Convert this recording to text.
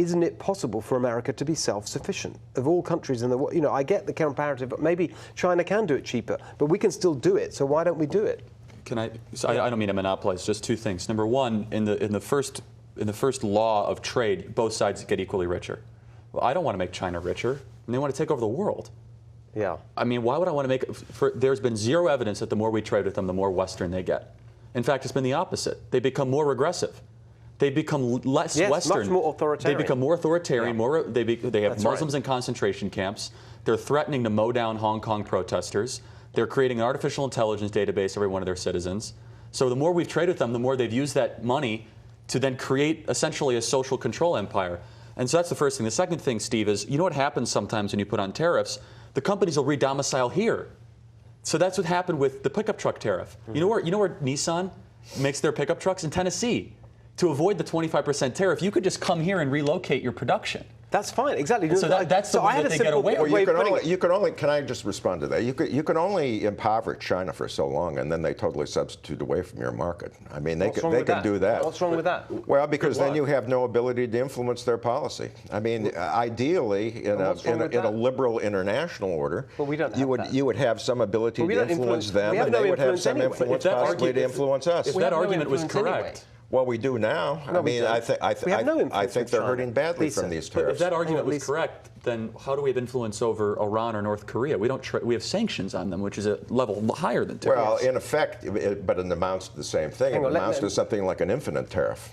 isn't it possible for America to be self-sufficient? Of all countries in the world, I get the comparative, but maybe China can do it cheaper, but we can still do it, so why don't we do it? I don't mean to monopolize, just two things. Number one, in the first law of trade, both sides get equally richer. Well, I don't want to make China richer, and they want to take over the world. Yeah. I mean, why would I want to make there's been zero evidence that the more we trade with them, the more Western they get. In fact, it's been the opposite. They become more regressive. They become less Western. Much more authoritarian. They become more authoritarian. Yeah. They have Muslims in concentration camps. They're threatening to mow down Hong Kong protesters. They're creating an artificial intelligence database every one of their citizens. So the more we've traded with them, the more they've used that money to then create essentially a social control empire. And so that's the first thing. The second thing, Steve, is what happens sometimes when you put on tariffs? The companies will re-domicile here. So that's what happened with the pickup truck tariff. Mm-hmm. You know where Nissan makes their pickup trucks? In Tennessee. To avoid the 25% tariff, you could just come here and relocate your production. That's fine, exactly. So that's the way that they get away with. Well, can I just respond to that? You can only impoverish China for so long, and then they totally substitute away from your market. I mean, they can do that. What's wrong with that? Well, because then you have no ability to influence their policy. I mean, ideally, in a liberal international order, you would have some ability to influence them, and they would have some influence possibly to influence us. If that argument was correct. Well, we do now. I mean, I think they're hurting badly from these tariffs. But if that argument was correct, then how do we have influence over Iran or North Korea? We have sanctions on them, which is a level higher than tariffs. Well, in effect, but it amounts to the same thing. It amounts to something like an infinite tariff.